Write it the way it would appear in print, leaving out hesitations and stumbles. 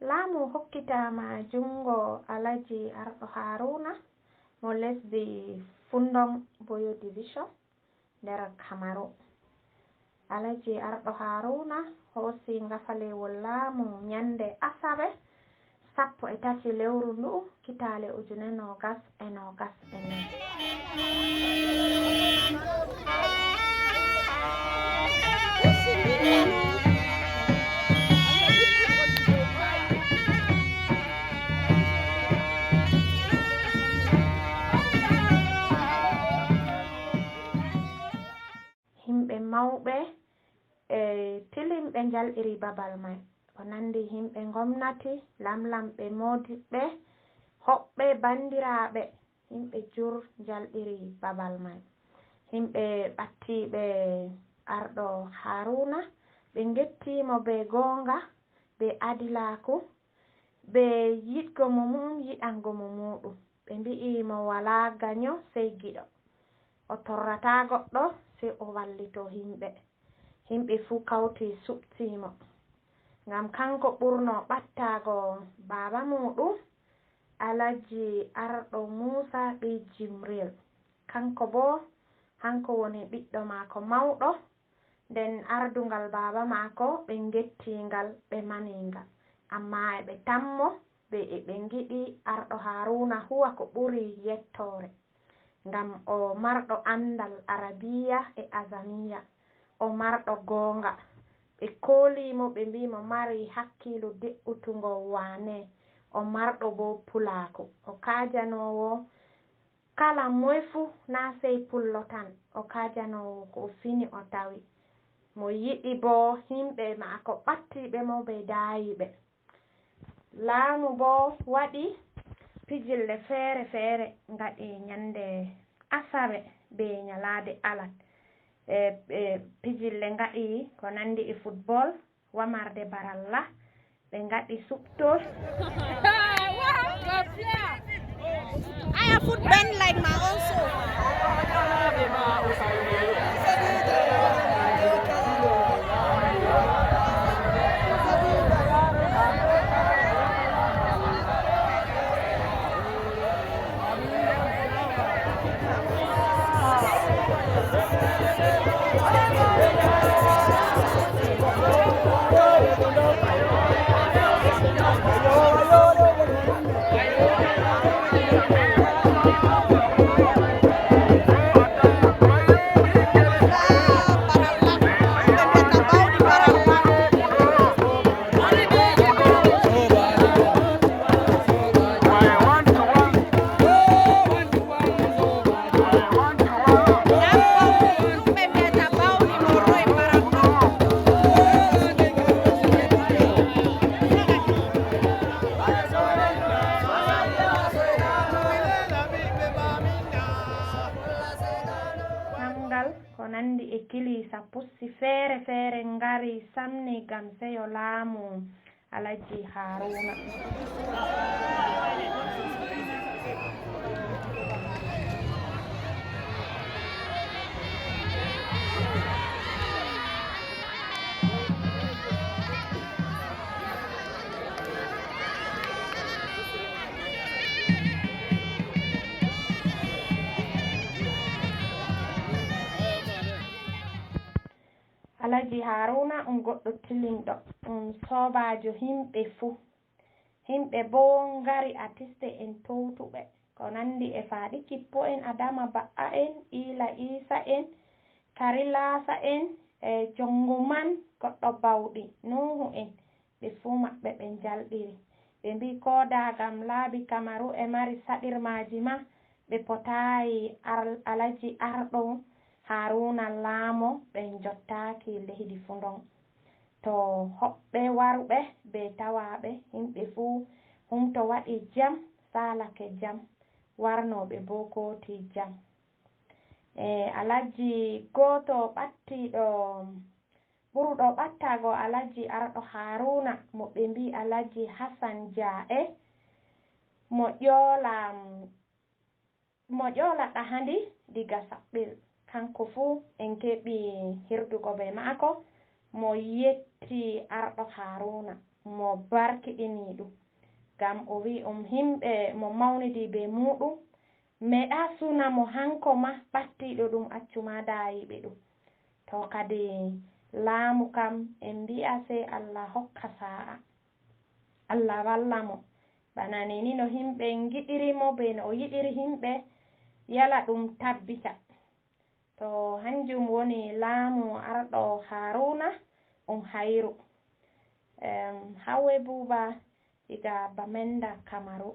laamu hokkitama jungo Alaji Arɗo Haruna mo lesdi Fundong Boyo Division nder Kamaru. Alaji Arɗo Haruna hoosi ngafalewol laamu nyande Asawe 13 lewru ndu kitale 2024. Himɓe mawɓe tilimɓe jalɗiri babal mai ko nandi himɓe gomnati, lamlamɓe, modiɓɓe, hoɓɓe, bandiraɓe, himɓe jur jalɗiri babal mai. Himɓe ɓattiɓe Arɗo Haruna ɓe gettimo be gonga, be adilaku, be yiɗgo mo yiɗango mo muɗum. Ɓe mbi'i mo wala ganyo sey giɗo, o torrata goɗɗo sey o wallito himɓe. Himɓe fuu kawti suɓtimo ngam kanko ɓurno ɓattago baba muɗum Alaji Arɗo Musa ɓi Jimril. Kanko bo hanko woni ɓiɗɗo maako mawɗo, nden ardungal baba maako ɓe gettingal ɓe maningal, amma ɓe tammo ɓe giɗi Arɗo Haruna huwa ko ɓuri yettore ngam o marɗo andal Arabiya e Azamiya, o marɗo gonga. Ɓe kolimo ɓe mbimo mari hakkilu de'utugo wane, o marɗo bo pulaku, o kajanowo kala moy fu na sey pullo tan, o kajanowo ko o fini o tawi, mo yiɗi bo himɓe maako ɓattiɓe mo ɓe dayiɓe. Laamu bo waɗi pijille feere feere ngaɗi nyande Asawe be nyalade Alat. Pijille ngaɗi ko nandi e football, wamarde baralla, ɓe ngaɗi subtol. I have foot bend like my own soul. Kilisa pussi feere feere ngari samni gam seyo laamu Alaji Haruna. Alaji Haruna goɗɗo tilinɗo, sobajo himɓe fuu. Himɓe bo ngari artiste en towtuɓe ko nandi e Faɗi Kippo en, Adama Ba'a en, Ila Isa en, Kari Lasa en, Jonguman, goɗɗo bawɗi, Nuhu en, ɓe fuu maɓɓe ɓe jalɗiri. Ɓe mbi kodagam laabi Kamaru e mari saɗirmaji ma ɓe potayi Alaji Arɗo Haruna laamo ɓe jottaki leydi Fundong. To hoɓɓe waruɓe be tawaɓe himɓe fuu humto waɗi jam salake jam, warnoɓe bo koti jam. Alaji goto ɓattiɗo ɓurɗo ɓattago Alaji Arɗo Haruna mo ɓe mbi Alaji Hassan Ja'e mo ƴoola ɗahandi diga Saɓɓil. Kanko fuu en keɓi hirdugo be maako mo yetti arɗo Haruna mo barkiɗini ɗum ngam o wi himɓe mo mawnidi be muɗum meɗa suna mo hanko ma ɓattiɗo ɗum accuma dayiɓe ɗum to kadi laamu kam en mbi'a sey Allah hokka sa'a Allah walla mo bana ni no himɓe giɗirimo be no o yiɗiri himɓe yala ɗum tabbita to hanjum woni laamu arɗo Haruna hayru Hawwe Buuba diga Bamenda Kamaru.